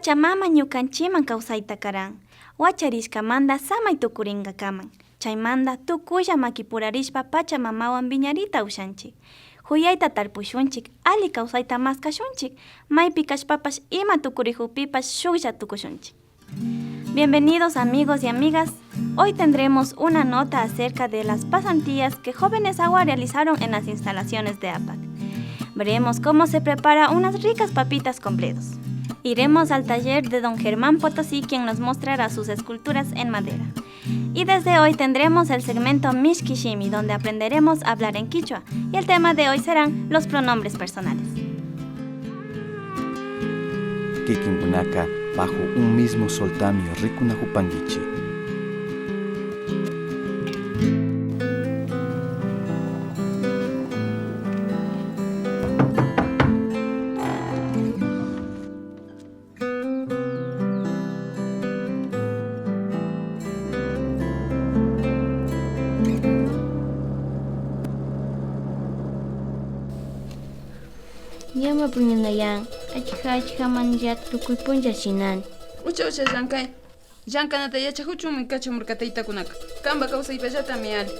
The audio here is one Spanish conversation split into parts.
Pachamama ñukanchiman kawsayta karan. Wacharishkamanta samay tukuringa kaman. Chaymanta tukulla makipurarishpa Pachamamawan viñarita ushanchik. Huyayta tarpushunchik, ali kawsayta maskashunchik. Maypi kashpapash ima tukurikupipash shuklla tukushunchik. Bienvenidos amigos y amigas. Hoy tendremos una nota acerca de las pasantías que Jóvenes Agua realizaron en las instalaciones de APAC. Veremos cómo se prepara unas ricas papitas con bledos. Iremos al taller de don Germán Potosí, quien nos mostrará sus esculturas en madera. Y desde hoy tendremos el segmento Mishkishimi, donde aprenderemos a hablar en quichua. Y el tema de hoy serán los pronombres personales. Kikinkunaka bajo un mismo soltamio rikunahupangichi. Llama puñanayan, achija manjat tukuy punja shinan. Ucha llankay. Llankanata yachahuchumi kachamurkataytakunaka. Kamba kawsaypallata miali.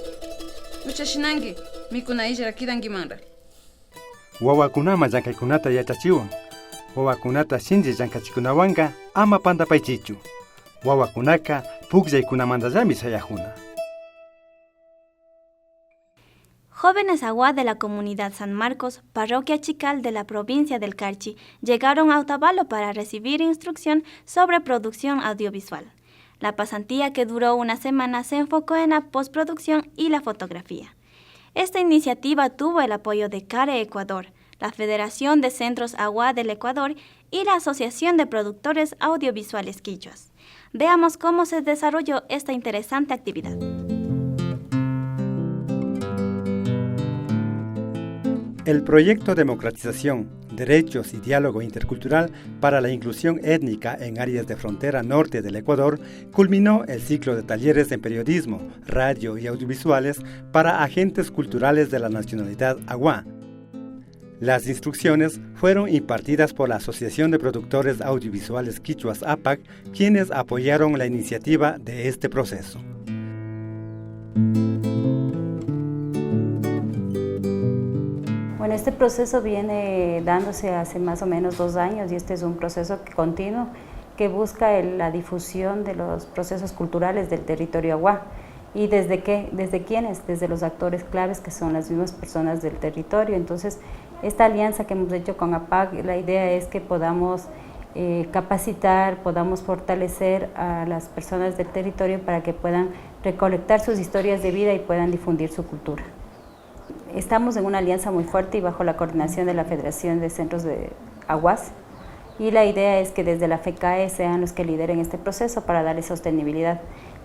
Ucha shinanki, mikuna ishra kidankimanra. Wawakunama llankaykunata yachachiwan. Wawakunata shinji llankachikunawanka ama pantapaychichu. Wawakunaka pukllaykunamantallami sayajuna. Jóvenes Agua de la comunidad San Marcos, parroquia Chical de la provincia del Carchi, llegaron a Otavalo para recibir instrucción sobre producción audiovisual. La pasantía, que duró una semana, se enfocó en la postproducción y la fotografía. Esta iniciativa tuvo el apoyo de CARE Ecuador, la Federación de Centros Agua del Ecuador y la Asociación de Productores Audiovisuales Quichuas. Veamos cómo se desarrolló esta interesante actividad. El proyecto Democratización, Derechos y Diálogo Intercultural para la Inclusión Étnica en áreas de frontera norte del Ecuador culminó el ciclo de talleres en periodismo, radio y audiovisuales para agentes culturales de la nacionalidad Agua. Las instrucciones fueron impartidas por la Asociación de Productores Audiovisuales Quichuas APAC, quienes apoyaron la iniciativa de este proceso. Bueno, este proceso viene dándose hace más o menos 2 años y este es un proceso continuo que busca la difusión de los procesos culturales del territorio Agua. ¿Y desde qué? ¿Desde quiénes? Desde los actores claves, que son las mismas personas del territorio. Entonces, esta alianza que hemos hecho con APAC, la idea es que podamos capacitar, podamos fortalecer a las personas del territorio para que puedan recolectar sus historias de vida y puedan difundir su cultura. Estamos en una alianza muy fuerte y bajo la coordinación de la Federación de Centros de Aguas, y la idea es que desde la FECAE sean los que lideren este proceso para darle sostenibilidad,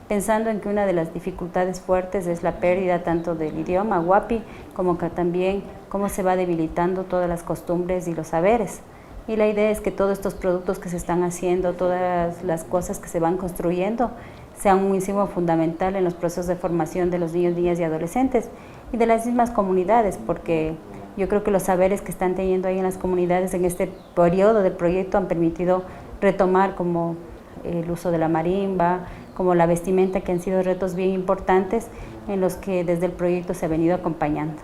pensando en que una de las dificultades fuertes es la pérdida tanto del idioma huapi como que también cómo se va debilitando todas las costumbres y los saberes. Y la idea es que todos estos productos que se están haciendo, todas las cosas que se van construyendo, sean un insumo fundamental en los procesos de formación de los niños, niñas y adolescentes y de las mismas comunidades, porque yo creo que los saberes que están teniendo ahí en las comunidades en este periodo del proyecto han permitido retomar como el uso de la marimba, como la vestimenta, que han sido retos bien importantes en los que desde el proyecto se ha venido acompañando.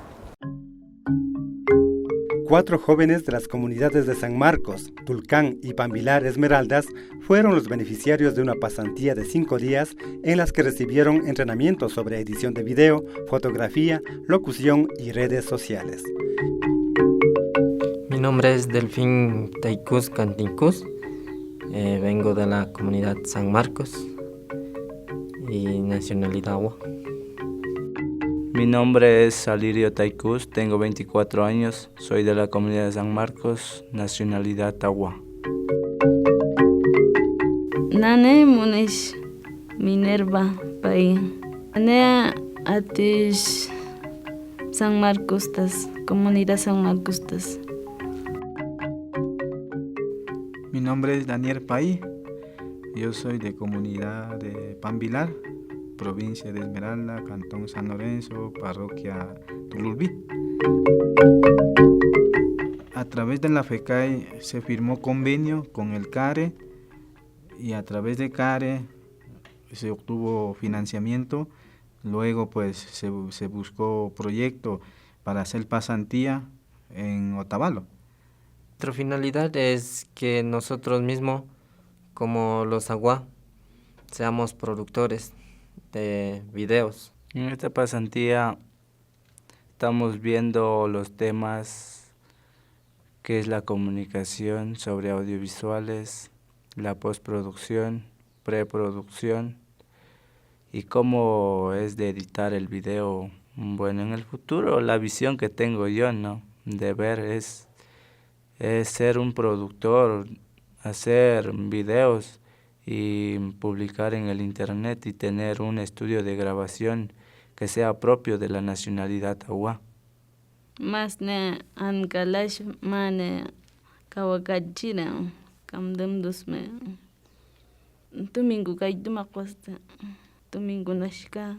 4 jóvenes de las comunidades de San Marcos, Tulcán y Pambilar Esmeraldas fueron los beneficiarios de una pasantía de 5 días en las que recibieron entrenamiento sobre edición de video, fotografía, locución y redes sociales. Mi nombre es Delfín Taikus Cantincus, vengo de la comunidad San Marcos y nacionalidad Agua. Mi nombre es Salirio Taikus, tengo 24 años, soy de la comunidad de San Marcos, nacionalidad Agua. Nane Munish Minerva Pai. Nane Atish San Marcos tas, comunidad San Marcos tas. Mi nombre es Daniel Pai, yo soy de comunidad de Pambilar, provincia de Esmeralda, cantón San Lorenzo, parroquia Tululbí. A través de la FECAE se firmó convenio con el CARE y a través de CARE se obtuvo financiamiento. Luego pues se buscó proyecto para hacer pasantía en Otavalo. Nuestra finalidad es que nosotros mismos, como los Aguá, seamos productores de videos. En esta pasantía estamos viendo los temas que es la comunicación sobre audiovisuales, la postproducción, preproducción y cómo es de editar el video. Bueno, en el futuro la visión que tengo yo, ¿no?, de ver es ser un productor, hacer videos y publicar en el internet y tener un estudio de grabación que sea propio de la nacionalidad Aguá. Más ne ankalash mane kawakachira kamdemdusme. Tumingu kayduma qosta. Tumingu nashka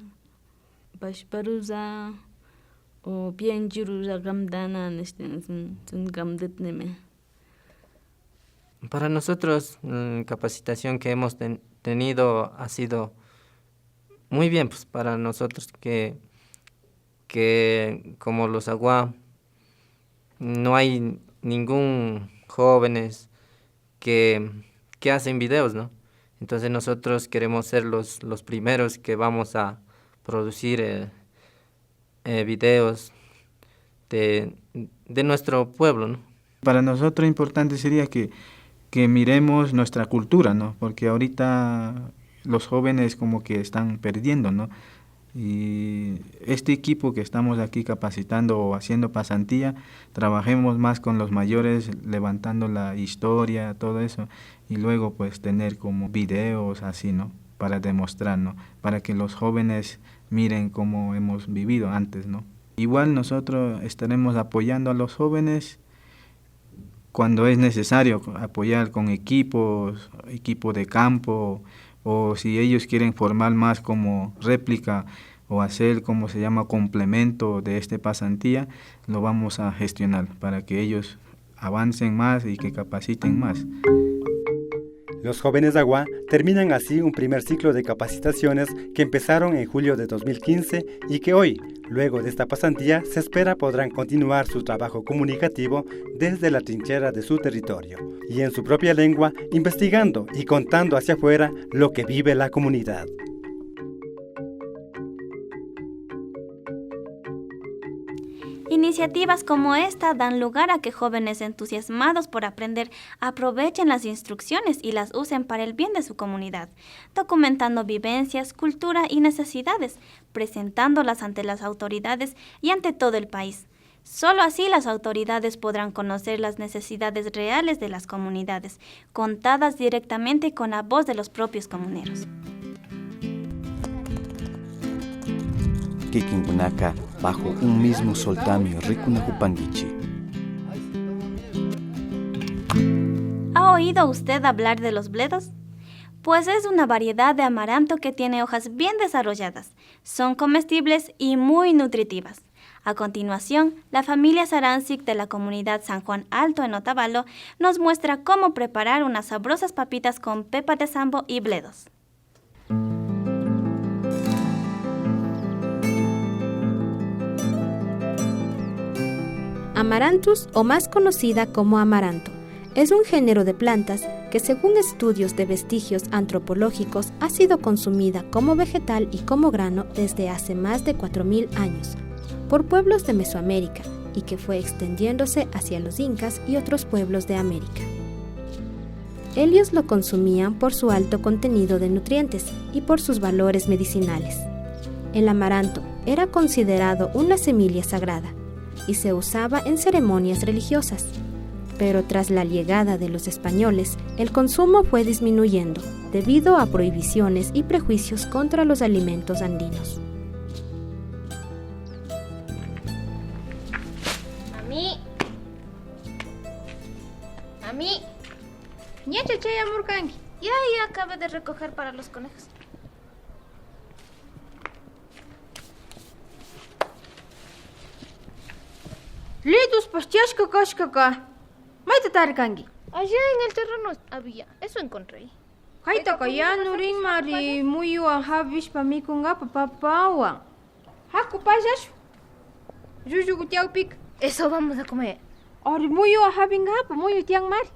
bashparuza o pienjuruza kamdana nishten sun kamdetneme. Para nosotros, la capacitación que hemos tenido ha sido muy bien, pues para nosotros que como los Aguá no hay ningún jóvenes que hacen videos, ¿no? Entonces nosotros queremos ser los primeros que vamos a producir videos de nuestro pueblo, ¿no? Para nosotros importante sería que miremos nuestra cultura, ¿no? Porque ahorita los jóvenes como que están perdiendo, ¿no? Y este equipo que estamos aquí capacitando o haciendo pasantía, trabajemos más con los mayores, levantando la historia, todo eso, y luego pues tener como videos así, ¿no? Para demostrar, ¿no? Para que los jóvenes miren cómo hemos vivido antes, ¿no? Igual nosotros estaremos apoyando a los jóvenes cuando es necesario, apoyar con equipo de campo, o si ellos quieren formar más como réplica o hacer como se llama complemento de esta pasantía, lo vamos a gestionar para que ellos avancen más y que capaciten más. Los jóvenes Aguá terminan así un primer ciclo de capacitaciones que empezaron en julio de 2015 y que hoy, luego de esta pasantía, se espera podrán continuar su trabajo comunicativo desde la trinchera de su territorio y en su propia lengua, investigando y contando hacia afuera lo que vive la comunidad. Iniciativas como esta dan lugar a que jóvenes entusiasmados por aprender aprovechen las instrucciones y las usen para el bien de su comunidad, documentando vivencias, cultura y necesidades, presentándolas ante las autoridades y ante todo el país. Solo así las autoridades podrán conocer las necesidades reales de las comunidades, contadas directamente con la voz de los propios comuneros. Kikinkunaka bajo un mismo soltamio Rikunahupanguichi. ¿Ha oído usted hablar de los bledos? Pues es una variedad de amaranto que tiene hojas bien desarrolladas, son comestibles y muy nutritivas. A continuación, la familia Saransic de la comunidad San Juan Alto en Otavalo nos muestra cómo preparar unas sabrosas papitas con pepa de sambo y bledos. Amaranthus, o más conocida como amaranto, es un género de plantas que, según estudios de vestigios antropológicos, ha sido consumida como vegetal y como grano desde hace más de 4.000 años por pueblos de Mesoamérica y que fue extendiéndose hacia los incas y otros pueblos de América. Ellos lo consumían por su alto contenido de nutrientes y por sus valores medicinales. El amaranto era considerado una semilla sagrada y se usaba en ceremonias religiosas. Pero tras la llegada de los españoles, el consumo fue disminuyendo debido a prohibiciones y prejuicios contra los alimentos andinos. Mami, ñacha chaya murkanki. Ya acabé de recoger para los conejos. Litus paschashka kashkaka. Maita tarkanki. Allá en el terreno había, eso encontré. Haytaka yanurinmari muyuwan hapishpa mikunqapa papawan. Haku payashu. Llullu tiawpika. Eso vamos a comer. Ari muyuwan hapinqapa muyu tiyanmari.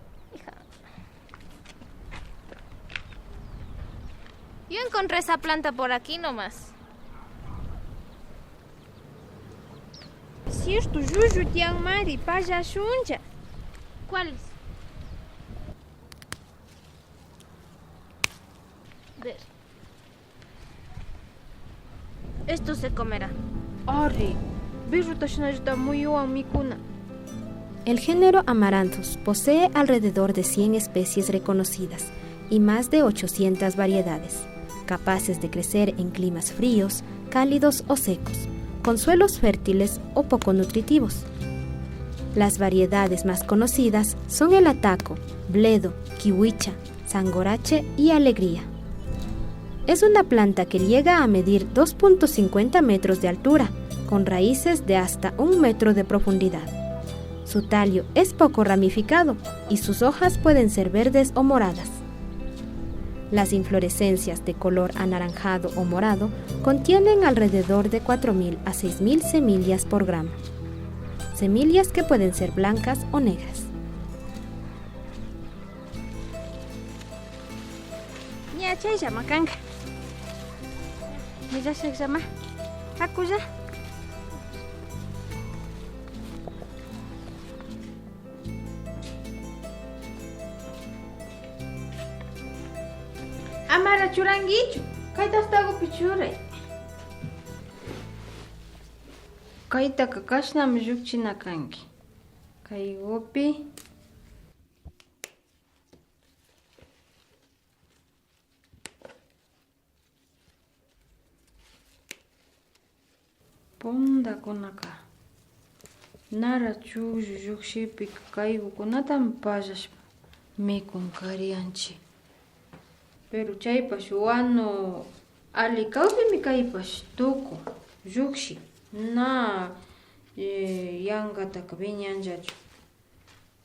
Yo encontré esa planta por aquí nomás. Cierto, llullu tiyanmari payashuncha. ¿Cuáles? Ver. Esto se comerá. Ari, birrutashnashta muyuwan mikuna. El género Amaranthus posee alrededor de 100 especies reconocidas y más de 800 variedades, capaces de crecer en climas fríos, cálidos o secos, con suelos fértiles o poco nutritivos. Las variedades más conocidas son el ataco, bledo, kiwicha, sangorache y alegría. Es una planta que llega a medir 2.50 metros de altura, con raíces de hasta 1 metro de profundidad. Su tallo es poco ramificado y sus hojas pueden ser verdes o moradas. Las inflorescencias de color anaranjado o morado contienen alrededor de 4.000 a 6.000 semillas por gramo. Semillas que pueden ser blancas o negras. Ñachay llamacanca. Mira se llama. Hakuya. Amara churanguichu. Kaytastago pichuray. Kaytaka kashnami llukchinakanki. Kaygopi pundakunaka nara chukllu llukshipi kaygukunatami pallashpa mikun karianchi. Pero chaypash wanu ali kawpimi kaypash tuku llukshi na yangataka viñanllachu.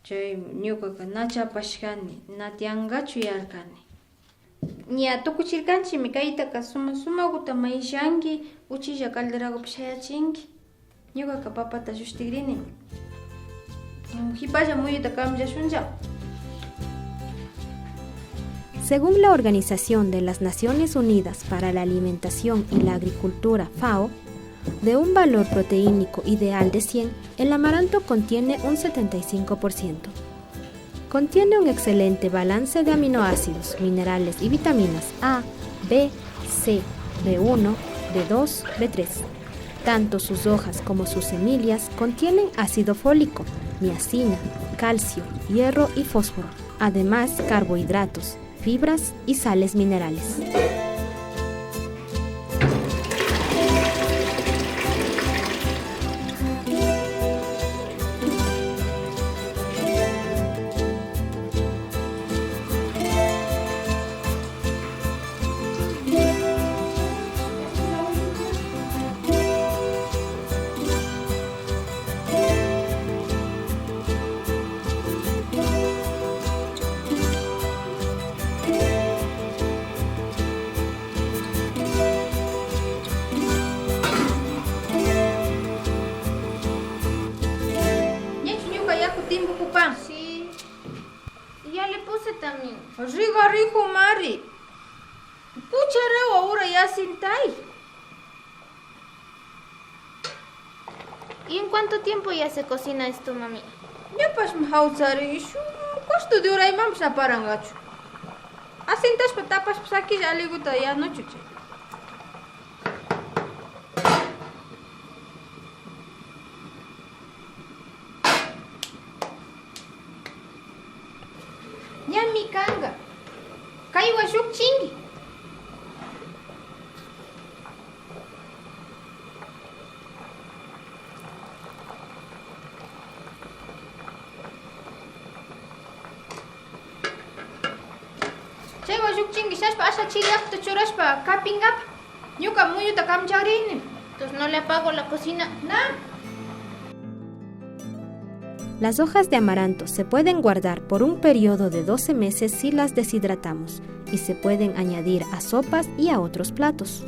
Chay ñukaka na chapashkani na tiyangachu yarkani. Ña tukuchirkanchimi kaytaka sumakuta mayshanki uchilla calderakupi shayachinki. Ñukaka papata llushtigrini. Hipalla muyuta kamllashunlla. Según la Organización de las Naciones Unidas para la Alimentación y la Agricultura, FAO, de un valor proteínico ideal de 100, el amaranto contiene un 75%. Contiene un excelente balance de aminoácidos, minerales y vitaminas A, B, C, B1, B2, B3. Tanto sus hojas como sus semillas contienen ácido fólico, niacina, calcio, hierro y fósforo, además carbohidratos, fibras y sales minerales. Sí. Y ya le puse también. Riga rico mari. Puchareo ahora ya sintai. ¿Y en cuánto tiempo ya se cocina esto, mami? Ya pas mhauzari shu costo de hora imam saparangachu. Asintas patapas aquí ya le gusta ya no chuche. Nyami kanga. Kaiwa shuk chingi. Chaywa shuk chingi shashpa asha chiriapta churashpa kapingap. Ñuka muyuta kamcharini. Entonces no le apago la cocina. No. Las hojas de amaranto se pueden guardar por un periodo de 12 meses si las deshidratamos y se pueden añadir a sopas y a otros platos.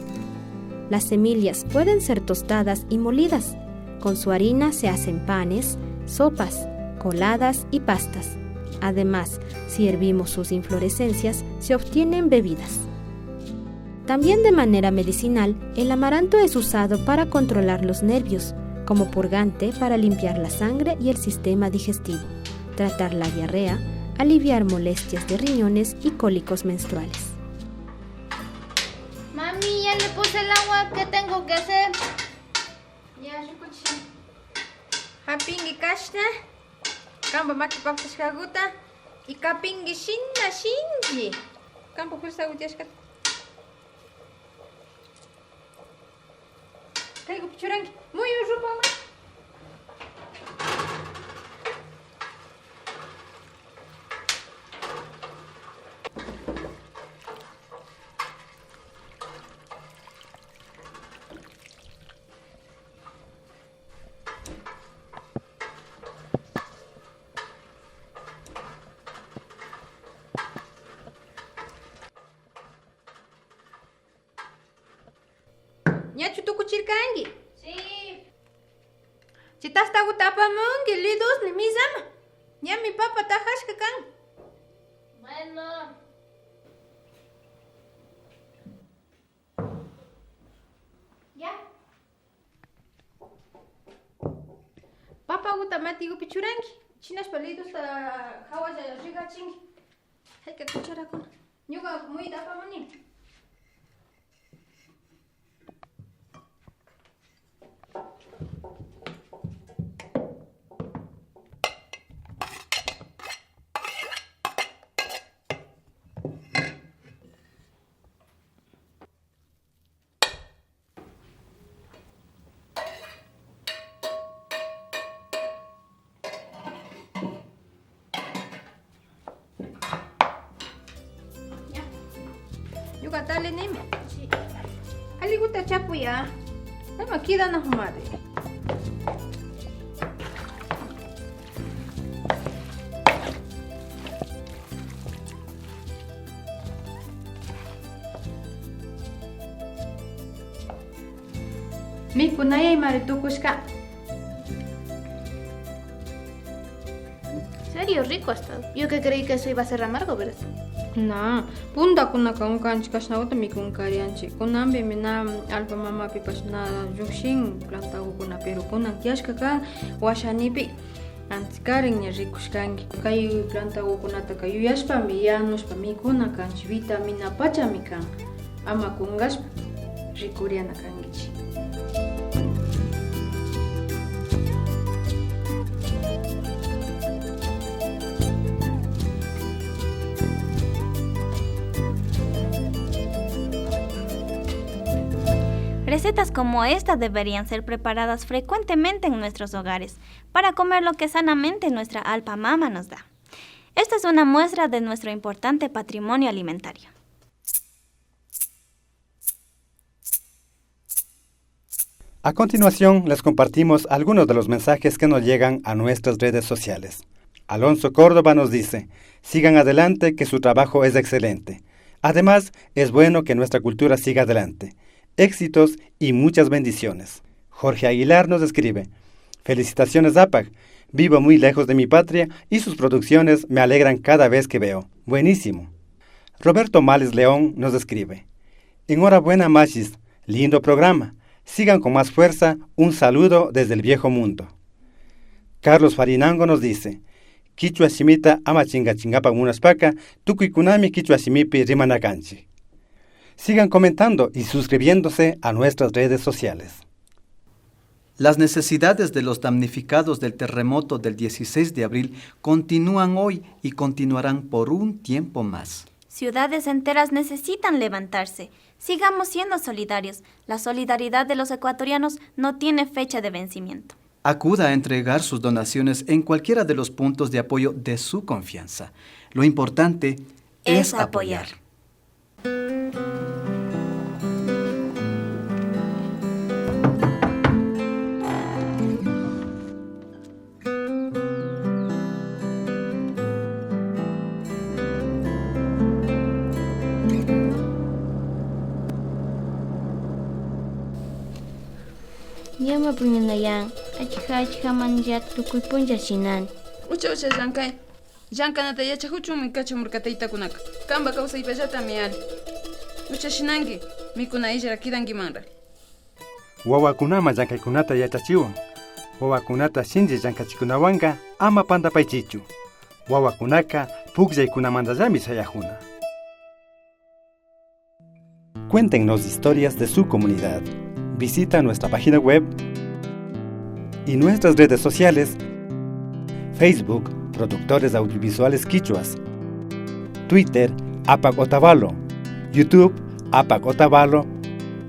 Las semillas pueden ser tostadas y molidas. Con su harina se hacen panes, sopas, coladas y pastas. Además, si hervimos sus inflorescencias, se obtienen bebidas. También de manera medicinal, el amaranto es usado para controlar los nervios, como purgante para limpiar la sangre y el sistema digestivo, tratar la diarrea, aliviar molestias de riñones y cólicos menstruales. Mami, ya le puse el agua. ¿Qué tengo que hacer? Ya, escucha. Hapingi kashna. Kamba maki papas kaguta. Y kapingi shinna shinji. Kamba kursa utiashkat. Kaigo pichurangi. Muy rupa, ma. Ñachu tukuchirkangi. Sí. Chitas tagu tapamungi lidos ni misama. Ya mi papa tajashka kan. Bueno. Ya. Papa guta mati gu pichurangi. Chinas palidos ta hawaja riga chingi. Hay que escuchar con. Ñuga muy tapamuni. Yuga dale neme. Sí. Ali guta chapu ya. Nama kida na humade. Mi kunaya imare tukushka. Serio, rico está. Yo que creí que eso iba a ser amargo, ¿verdad? Na, punda kuna kaun kanchi kashnauta mi kun karianchi. Kunambe mina alba mama pipas na yukshin planta kuna pero kunan kiashka ka washanipi. Antikarin nya rikushkangi. Kay planta kunata kayu yashpa mi yanushpa mi kuna kanchi vitamina pacha mi kan. Ama kungashpa rikuriana kangichi. Recetas como esta deberían ser preparadas frecuentemente en nuestros hogares para comer lo que sanamente nuestra Alpa Mama nos da. Esta es una muestra de nuestro importante patrimonio alimentario. A continuación, les compartimos algunos de los mensajes que nos llegan a nuestras redes sociales. Alonso Córdoba nos dice: sigan adelante, que su trabajo es excelente. Además, es bueno que nuestra cultura siga adelante. Éxitos y muchas bendiciones. Jorge Aguilar nos escribe: felicitaciones APAC, vivo muy lejos de mi patria y sus producciones me alegran cada vez que veo. Buenísimo. Roberto Males León nos escribe: enhorabuena Machis, lindo programa, sigan con más fuerza, un saludo desde el viejo mundo. Carlos Farinango nos dice: Quichua Shimita ama chinga chingapa munaspaca, tukuikunami Quichua Shimipi rimanakanchi. Sigan comentando y suscribiéndose a nuestras redes sociales. Las necesidades de los damnificados del terremoto del 16 de abril continúan hoy y continuarán por un tiempo más. Ciudades enteras necesitan levantarse. Sigamos siendo solidarios. La solidaridad de los ecuatorianos no tiene fecha de vencimiento. Acuda a entregar sus donaciones en cualquiera de los puntos de apoyo de su confianza. Lo importante es apoyar. Llama puñanayan, achija manja tukuy punja shinan. Ucha llankay. Llankanata yachakuchunmi kachamurkata itakunaka. Kamba kawsaypallatami ali. Ucha shinanki, mikuna ishra kidankimanra. Wawakunama llankaykunata yachachiwan. Wawakunata shinji llankachikunawanka ama pantapaychichu. Wawakunaka pukllaykunamantallami sayajuna. Cuéntenos historias de su comunidad. Visita nuestra página web y nuestras redes sociales: Facebook, Productores Audiovisuales Quichuas; Twitter, APAC Otavalo; YouTube, APAC Otavalo;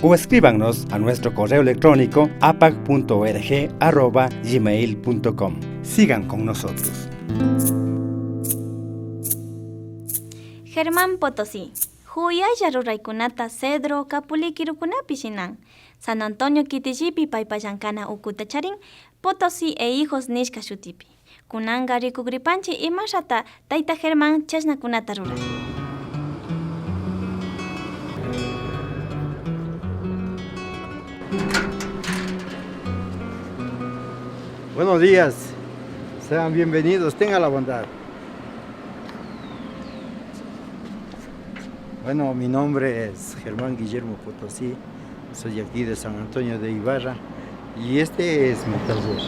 o escríbanos a nuestro correo electrónico apac.org@gmail.com. Sigan con nosotros. Germán Potosí. Huyaya ruraykunata Cedro Capuliquirukunapi shinan. San Antonio Kitillipi paypallankana ukuta charin, Potosí e hijos nishka shutipi. Kunanga rikugripanchi imashata Tayta Germán chasnakunata ruran. Buenos días, sean bienvenidos, tengan la bondad. Bueno, mi nombre es Germán Guillermo Potosí, soy aquí de San Antonio de Ibarra y este es mi taller.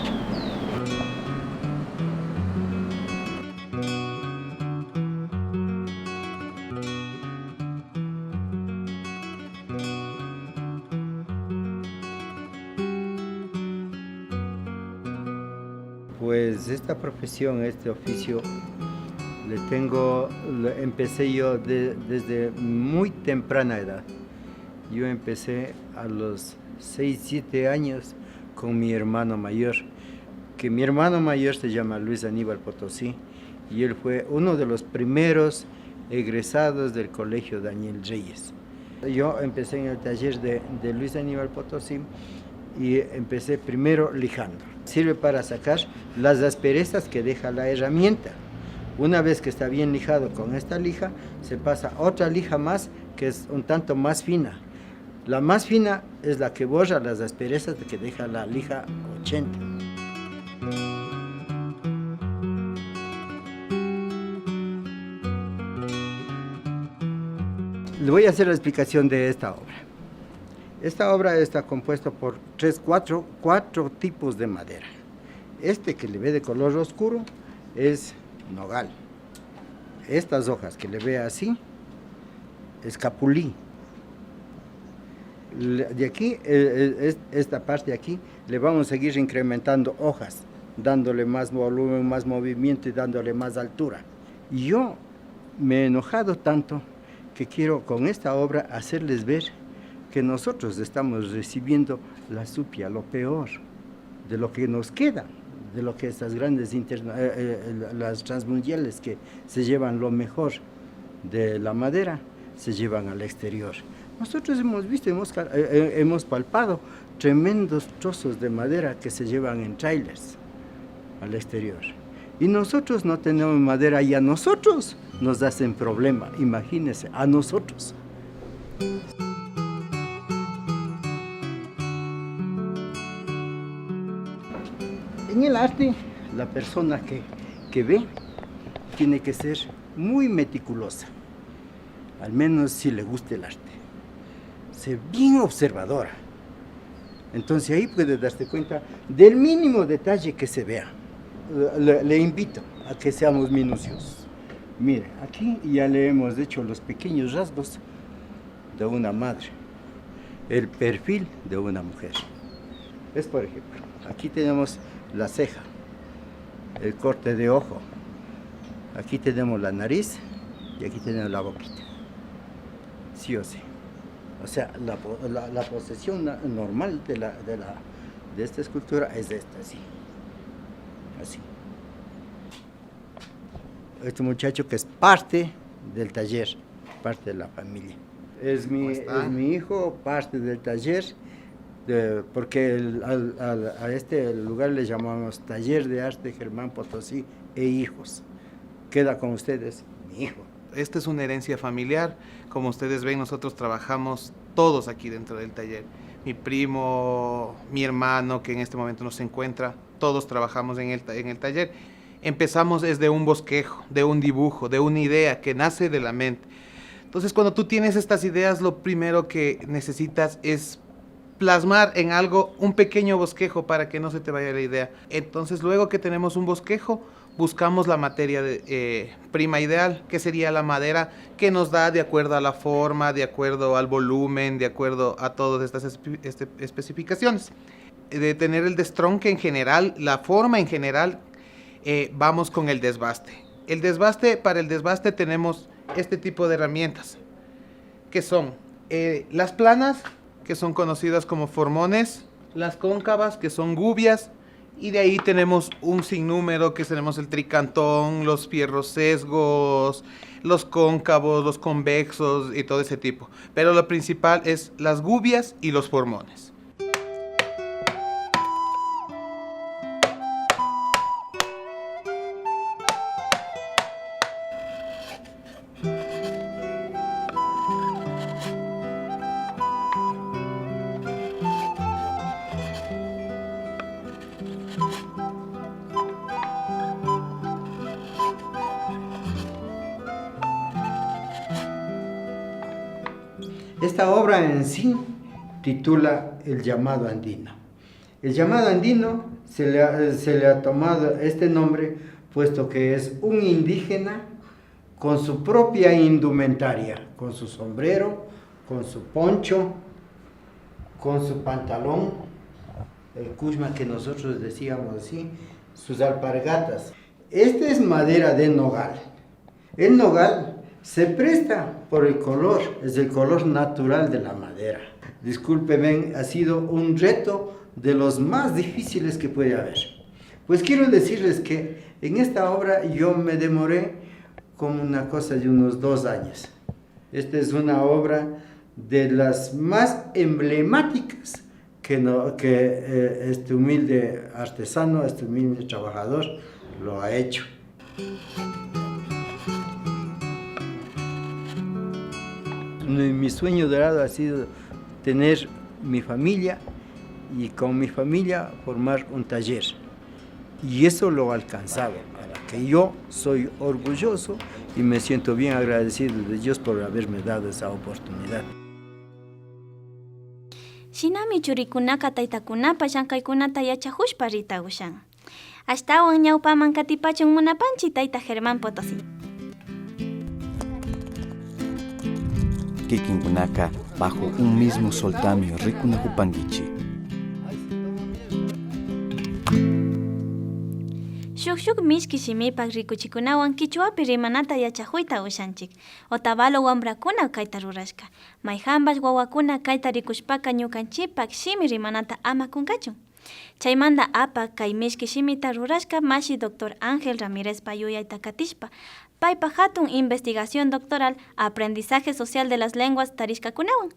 Pues esta profesión, este oficio, empecé yo desde muy temprana edad. Yo empecé a los 6, 7 años con mi hermano mayor, que mi hermano mayor se llama Luis Aníbal Potosí, y él fue uno de los primeros egresados del Colegio Daniel Reyes. Yo empecé en el taller de Luis Aníbal Potosí y empecé primero lijando. Sirve para sacar las asperezas que deja la herramienta. Una vez que está bien lijado con esta lija, se pasa otra lija más que es un tanto más fina. La más fina es la que borra las asperezas que deja la lija 80. Le voy a hacer la explicación de esta obra. Esta obra está compuesta por cuatro tipos de madera. Este que le ve de color oscuro es nogal. Estas hojas que le ve así es capulí. De aquí, esta parte de aquí, le vamos a seguir incrementando hojas, dándole más volumen, más movimiento y dándole más altura. Y yo me he enojado tanto que quiero con esta obra hacerles ver que nosotros estamos recibiendo la supia, lo peor, de lo que nos queda, de lo que estas grandes las transmundiales que se llevan lo mejor de la madera, se llevan al exterior. Nosotros hemos visto, hemos palpado tremendos trozos de madera que se llevan en trailers al exterior. Y nosotros no tenemos madera y a nosotros nos hacen problema, imagínense, a nosotros. En el arte, la persona que ve tiene que ser muy meticulosa, al menos si le gusta el arte, ser bien observadora. Entonces ahí puede darse cuenta del mínimo detalle que se vea. Le invito a que seamos minuciosos. Mire, aquí ya le hemos hecho los pequeños rasgos de una madre, el perfil de una mujer. Es por ejemplo, aquí tenemos la ceja, el corte de ojo, aquí tenemos la nariz y aquí tenemos la boquita, sí o sí. O sea, la posesión normal de esta escultura es esta, así. Así. Este muchacho que es parte del taller, parte de la familia. Es mi hijo, parte del taller, porque a este lugar le llamamos Taller de Arte Germán Potosí e Hijos. Queda con ustedes mi hijo. Esta es una herencia familiar. Como ustedes ven, nosotros trabajamos todos aquí dentro del taller. mi primo, mi hermano, que en este momento no se encuentra, todos trabajamos en el taller. Empezamos desde un bosquejo, de un dibujo, de una idea que nace de la mente. Entonces, cuando tú tienes estas ideas, lo primero que necesitas es plasmar en algo un pequeño bosquejo para que no se te vaya la idea. Entonces, luego que tenemos un bosquejo, buscamos la materia prima ideal, que sería la madera que nos da de acuerdo a la forma, de acuerdo al volumen, de acuerdo a todas estas especificaciones. De tener el destronque en general, la forma en general, vamos con el desbaste. Para el desbaste tenemos este tipo de herramientas, que son las planas, que son conocidas como formones, las cóncavas, que son gubias, y de ahí tenemos un sinnúmero, que tenemos el tricantón, los fierros sesgos, los cóncavos, los convexos y todo ese tipo. Pero lo principal es las gubias y los formones. Esta obra en sí titula El llamado andino. El llamado andino se le ha tomado este nombre puesto que es un indígena con su propia indumentaria, con su sombrero, con su poncho, con su pantalón, el cushma que nosotros decíamos así, sus alpargatas. Esta es madera de nogal. El nogal se presta por el color, es el color natural de la madera. Discúlpenme, ha sido un reto de los más difíciles que puede haber. Pues quiero decirles que en esta obra yo me demoré como una cosa de unos 2 años. Esta es una obra de las más emblemáticas que este humilde artesano, este humilde trabajador lo ha hecho. Mi sueño dorado ha sido tener mi familia y con mi familia formar un taller. Y eso lo he alcanzado, a la que yo soy orgulloso y me siento bien agradecido de Dios por haberme dado esa oportunidad. Shinami churikunaka taytakunapa llankaykunata yachahushpa rita ushan. Ashtawan ñawpaman katipachun munapanchi tayta Germán Potosí. Kikinkunaka bajo un mismo soltamio rikunahupankichi. Shuk mishki shimipak rikuchikunawan kichwapi rimanata yachahuyta ushanchik. Otavalo wambrakuna kayta rurashka. Mayjambas wawakuna kayta rikushpaka ñukanchipak shimi rimanata ama kunkachun. Chaymanta apa kay mishki shimita rurashka mashi Dr. Ángel Ramírez Payuyayta katishpa. Paypa hatun investigación doctoral aprendizaje social de las lenguas tarishkakunawan.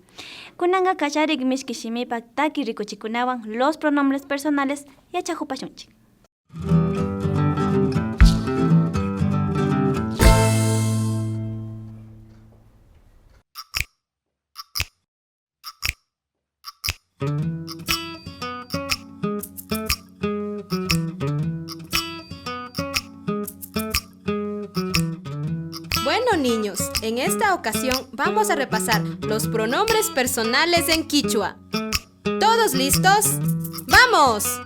Kunanga kacharik mishki shimipak taki rikuchikunawan los pronombres personales yachahupashunchik. Bueno, niños, en esta ocasión vamos a repasar los pronombres personales en quichua. ¿Todos listos? ¡Vamos!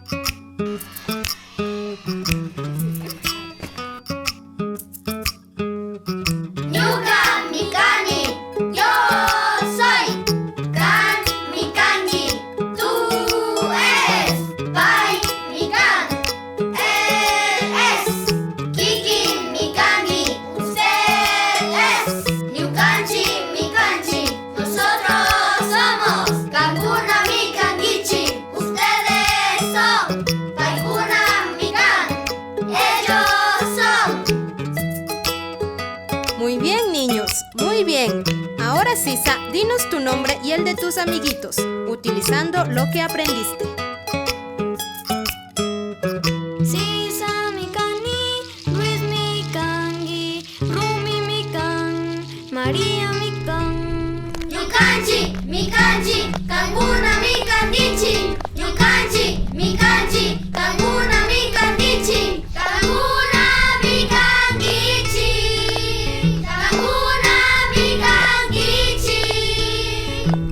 Muy bien, niños, muy bien. Ahora, Sisa, dinos tu nombre y el de tus amiguitos, utilizando lo que aprendiste. Sisa Mikani, Luis Mikangi, Rumi Mikan, María Mikan. Yukanchi mikanchi, kanguna mikandichi. Ñukanchi, mikanchi, kanguna mikandichi. Kanguna mikandichi. Kanguna mikandichi.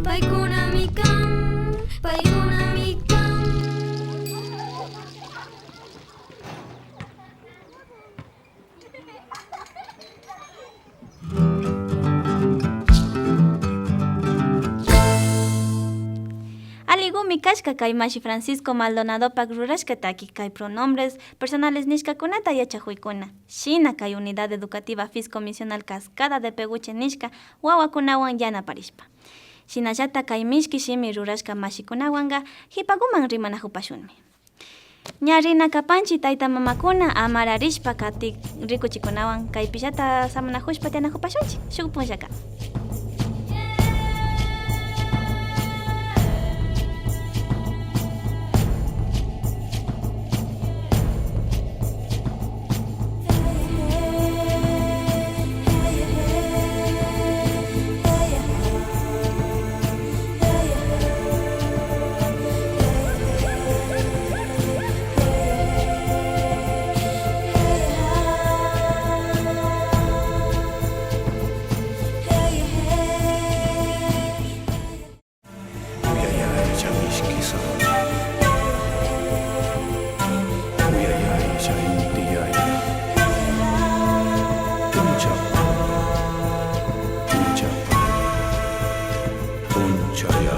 Paikuna mikan, paikuna mikan. Aligumi kashka kay Mashi Francisco Maldonado pak rurashka taki kay pronombres personales nishkakunata yachahuykuna. Shina kay unidad educativa fiscomisional Cascada de Peguche nishka wawakunawan yanaparishpa. Shinallata kay mishki shimi rurashka mashikunawanqa hipakuman rimanakupashunmi. Ñarina kapanchi tayta mamakuna amararishpa katik rikuchikunawan kay pillata samanahushpa tiyanakupashunchik. Shuk punllaka. Punchaya